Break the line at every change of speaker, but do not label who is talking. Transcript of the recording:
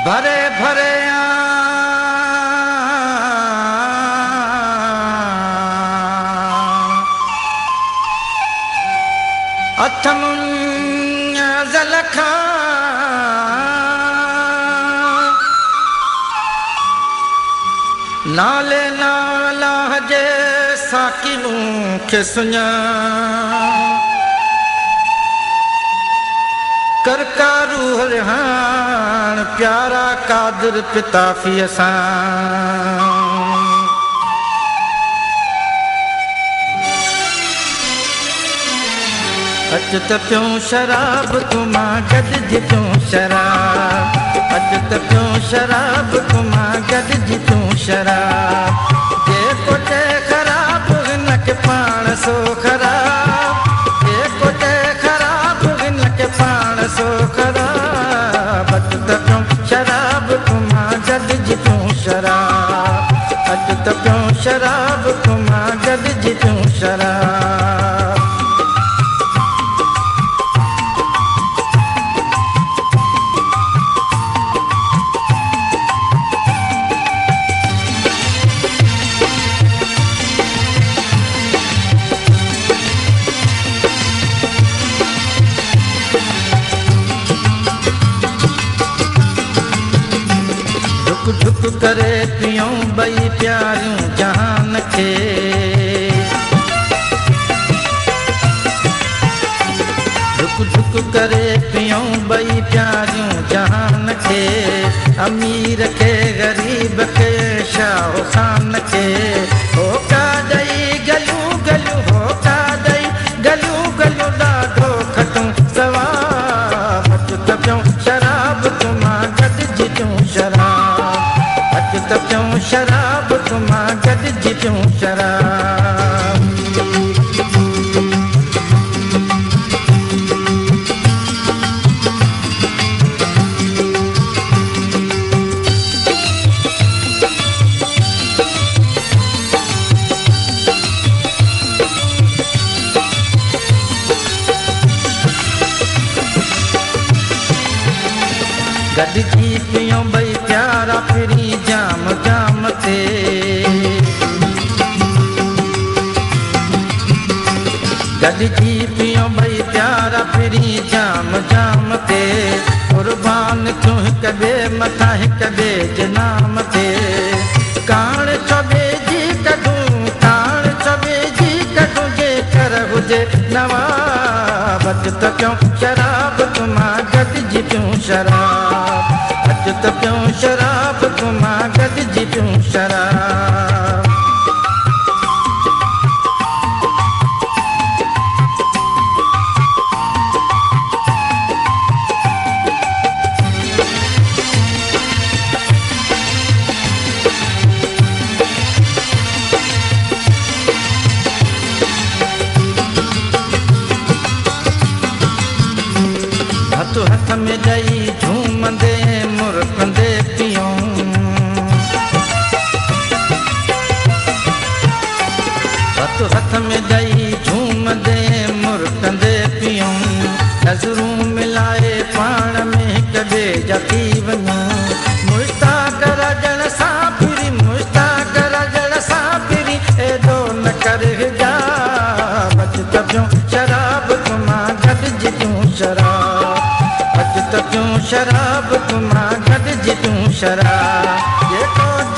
भरे भरे ज़लखा नाले नाला जे साकिनूं खे सुञा करकारू हरिहान प्यारा कादिर पिताफ़ी सां अच त पियूं शराब तूं मां गॾिजी तूं शराब अच त पियूं शराब तूं मां गॾिजी तूं शराब जेको चए ख़राब हिन खे पाण सो ख़राब जेको चए ख़राब हिन खे पाण सो ख़राब अच त पियूं शराब तूं मां गॾिजी तूं शराब अच त पियूं शराब तूं मां गॾिजी तूं शराब ढुक करे पियूं ॿई प्यारियूं जहान खे ढुक ढुक करे पियूं ॿई प्यारियूं जहान खे अमीर खे ग़रीब खे शाह खान खे हो का ॾई गलियूं गलियूं हो का ॾई गलियूं गलियूं ॾाढो खटूं सवाब अच त पियूं शराब तूं मां गॾिजी तूं शराब अच त पियूं शराब तूं मां गॾिजी तूं शराब गॾिजी पियूं ॿई प्यारा फिरी जाम जाम ते गॾिजी पियूं ॿई प्यारा फिरी जाम जाम ते क़ुर्बान थियूं हिक ॿिए मथां हिक ॿिए जे नाम ते काण छबे जी कढूं काण छबे जी कढूं जेकर हुजे नवाब अच त पियूं शराब तूं मां गॾिजी पियूं शराब अच त पियूं शराब तूं मां गॾिजी पियूं शराब हथ में ॾई झूमंदे मुरकंदे पियूं हथ में ॾई झूमंदे मुरकंदे पियूं नज़रूं मिलाए पाण में हिक ॿिए जा थी वञूं मुश्ताक रजण सां फिरी मुश्ताक रजण सां फिरी एॾो न कर हिजाब अच त पियूं शराब तूं मां गॾिजी तूं शराब अच त पियूं शराब तूं मां गॾिजी तूं शराब जेको